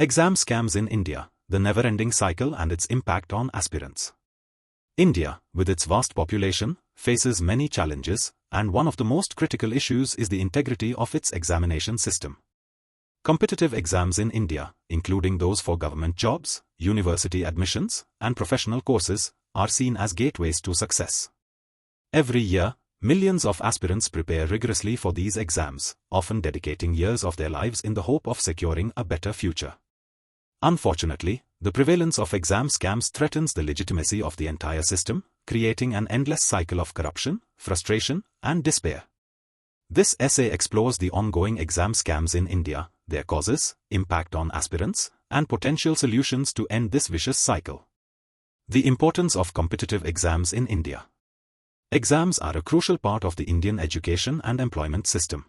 Exam scams in India, the never-ending cycle and its impact on aspirants. India, with its vast population, faces many challenges, and one of the most critical issues is the integrity of its examination system. Competitive exams in India, including those for government jobs, university admissions, and professional courses, are seen as gateways to success. Every year, millions of aspirants prepare rigorously for these exams, often dedicating years of their lives in the hope of securing a better future. Unfortunately, the prevalence of exam scams threatens the legitimacy of the entire system, creating an endless cycle of corruption, frustration, and despair. This essay explores the ongoing exam scams in India, their causes, impact on aspirants, and potential solutions to end this vicious cycle. The importance of competitive exams in India. Exams are a crucial part of the Indian education and employment system.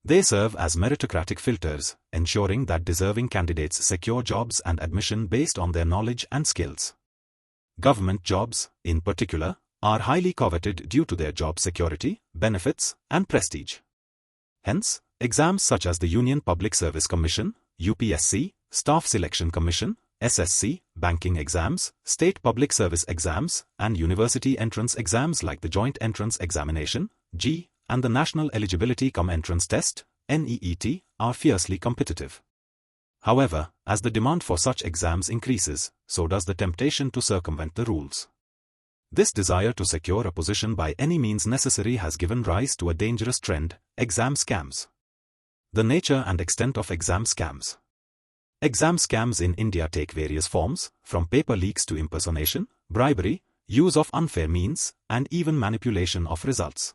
They serve as meritocratic filters, ensuring that deserving candidates secure jobs and admission based on their knowledge and skills. Government jobs, in particular, are highly coveted due to their job security, benefits, and prestige. Hence, exams such as the Union Public Service Commission, UPSC, Staff Selection Commission, SSC, banking exams, state public service exams, and university entrance exams like the Joint Entrance Examination, JEE, and the National Eligibility Entrance Test, NEET, are fiercely competitive. However, as the demand for such exams increases, so does the temptation to circumvent the rules. This desire to secure a position by any means necessary has given rise to a dangerous trend: exam scams. The nature and extent of exam scams. Exam scams in India take various forms, from paper leaks to impersonation, bribery, use of unfair means, and even manipulation of results.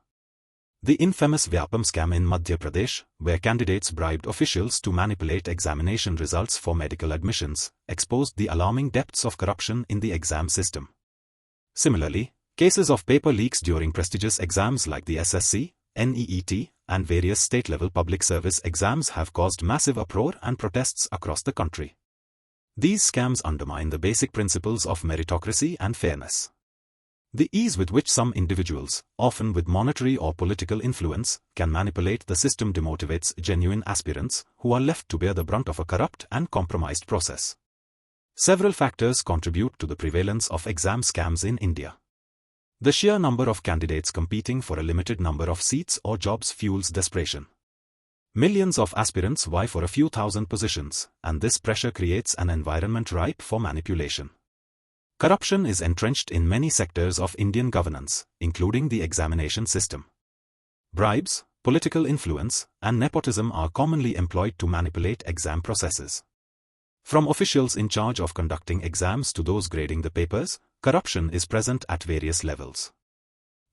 The infamous vyapam scam in Madhya Pradesh, where candidates bribed officials to manipulate examination results for medical admissions, exposed the alarming depths of corruption in the exam system. Similarly, cases of paper leaks during prestigious exams like the SSC, NEET, and various state-level public service exams have caused massive uproar and protests across the country. These scams undermine the basic principles of meritocracy and fairness. The ease with which some individuals, often with monetary or political influence, can manipulate the system demotivates genuine aspirants who are left to bear the brunt of a corrupt and compromised process. Several factors contribute to the prevalence of exam scams in India. The sheer number of candidates competing for a limited number of seats or jobs fuels desperation. Millions of aspirants vie for a few thousand positions, and this pressure creates an environment ripe for manipulation. Corruption is entrenched in many sectors of Indian governance, including the examination system. Bribes, political influence, and nepotism are commonly employed to manipulate exam processes. From officials in charge of conducting exams to those grading the papers, corruption is present at various levels.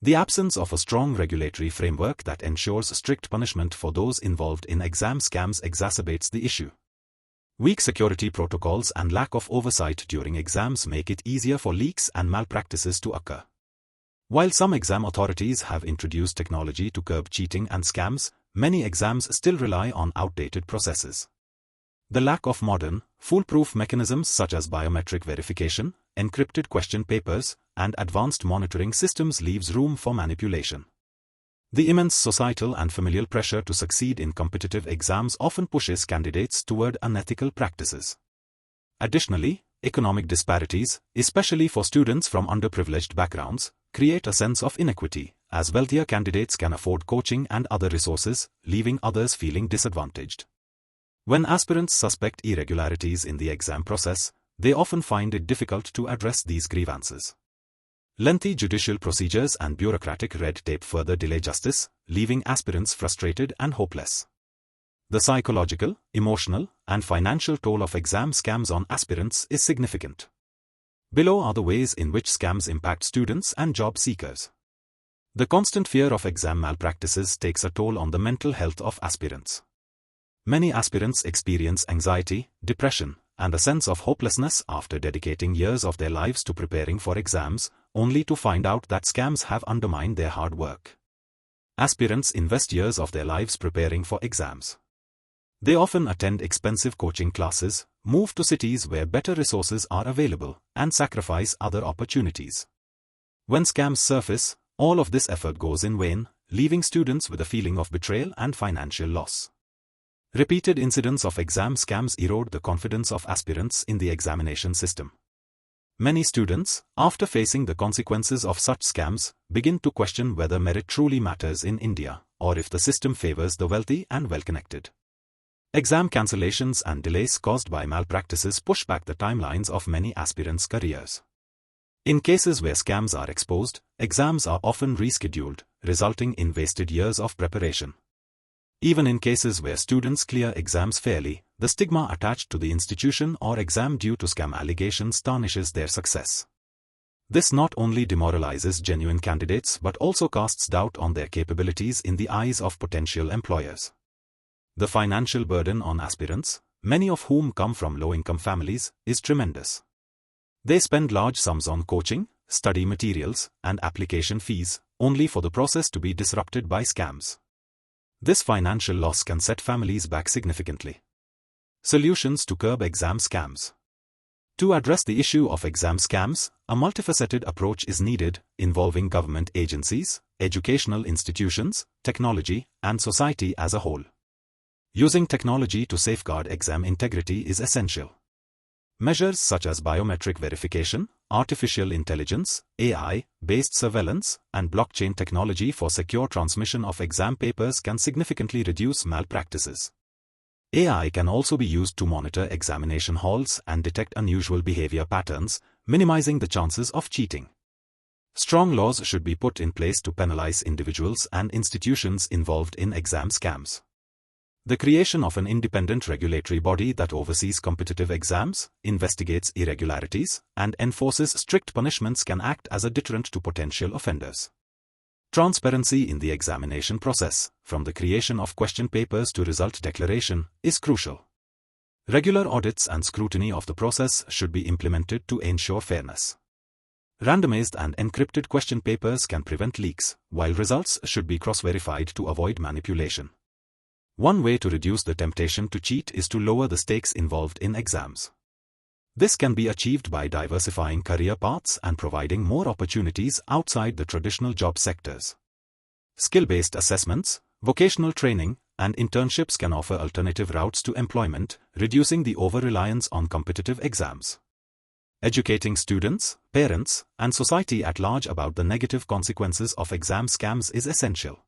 The absence of a strong regulatory framework that ensures strict punishment for those involved in exam scams exacerbates the issue. Weak security protocols and lack of oversight during exams make it easier for leaks and malpractices to occur. While some exam authorities have introduced technology to curb cheating and scams, many exams still rely on outdated processes. The lack of modern, foolproof mechanisms such as biometric verification, encrypted question papers, and advanced monitoring systems leaves room for manipulation. The immense societal and familial pressure to succeed in competitive exams often pushes candidates toward unethical practices. Additionally, economic disparities, especially for students from underprivileged backgrounds, create a sense of inequity, as wealthier candidates can afford coaching and other resources, leaving others feeling disadvantaged. When aspirants suspect irregularities in the exam process, they often find it difficult to address these grievances. Lengthy judicial procedures and bureaucratic red tape further delay justice, leaving aspirants frustrated and hopeless. The psychological, emotional, and financial toll of exam scams on aspirants is significant. Below are the ways in which scams impact students and job seekers. The constant fear of exam malpractices takes a toll on the mental health of aspirants. Many aspirants experience anxiety, depression, and a sense of hopelessness after dedicating years of their lives to preparing for exams, only to find out that scams have undermined their hard work. Aspirants invest years of their lives preparing for exams. They often attend expensive coaching classes, move to cities where better resources are available, and sacrifice other opportunities. When scams surface, all of this effort goes in vain, leaving students with a feeling of betrayal and financial loss. Repeated incidents of exam scams erode the confidence of aspirants in the examination system. Many students, after facing the consequences of such scams, begin to question whether merit truly matters in India, or if the system favors the wealthy and well-connected. Exam cancellations and delays caused by malpractices push back the timelines of many aspirants' careers. In cases where scams are exposed, exams are often rescheduled, resulting in wasted years of preparation. Even in cases where students clear exams fairly, the stigma attached to the institution or exam due to scam allegations tarnishes their success. This not only demoralizes genuine candidates but also casts doubt on their capabilities in the eyes of potential employers. The financial burden on aspirants, many of whom come from low-income families, is tremendous. They spend large sums on coaching, study materials, and application fees, only for the process to be disrupted by scams. This financial loss can set families back significantly. Solutions to curb exam scams. To address the issue of exam scams, a multifaceted approach is needed, involving government agencies, educational institutions, technology, and society as a whole. Using technology to safeguard exam integrity is essential. Measures such as biometric verification, artificial intelligence, AI-based surveillance, and blockchain technology for secure transmission of exam papers can significantly reduce malpractices. AI can also be used to monitor examination halls and detect unusual behavior patterns, minimizing the chances of cheating. Strong laws should be put in place to penalize individuals and institutions involved in exam scams. The creation of an independent regulatory body that oversees competitive exams, investigates irregularities, and enforces strict punishments can act as a deterrent to potential offenders. Transparency in the examination process, from the creation of question papers to result declaration, is crucial. Regular audits and scrutiny of the process should be implemented to ensure fairness. Randomized and encrypted question papers can prevent leaks, while results should be cross-verified to avoid manipulation. One way to reduce the temptation to cheat is to lower the stakes involved in exams. This can be achieved by diversifying career paths and providing more opportunities outside the traditional job sectors. Skill-based assessments, vocational training, and internships can offer alternative routes to employment, reducing the over-reliance on competitive exams. Educating students, parents, and society at large about the negative consequences of exam scams is essential.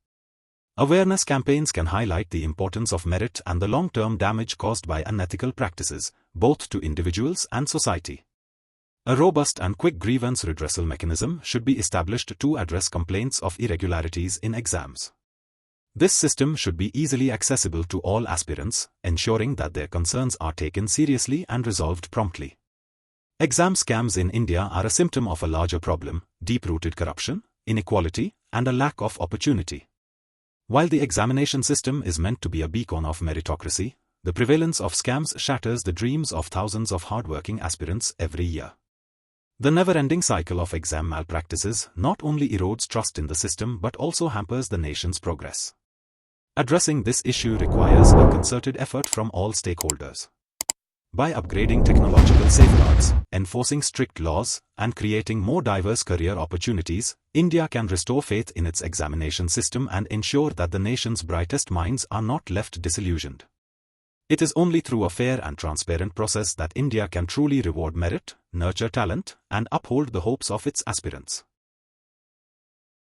Awareness campaigns can highlight the importance of merit and the long-term damage caused by unethical practices, both to individuals and society. A robust and quick grievance redressal mechanism should be established to address complaints of irregularities in exams. This system should be easily accessible to all aspirants, ensuring that their concerns are taken seriously and resolved promptly. Exam scams in India are a symptom of a larger problem: deep-rooted corruption, inequality, and a lack of opportunity. While the examination system is meant to be a beacon of meritocracy, the prevalence of scams shatters the dreams of thousands of hardworking aspirants every year. The never-ending cycle of exam malpractices not only erodes trust in the system but also hampers the nation's progress. Addressing this issue requires a concerted effort from all stakeholders. By upgrading technological safeguards, enforcing strict laws, and creating more diverse career opportunities, India can restore faith in its examination system and ensure that the nation's brightest minds are not left disillusioned. It is only through a fair and transparent process that India can truly reward merit, nurture talent, and uphold the hopes of its aspirants.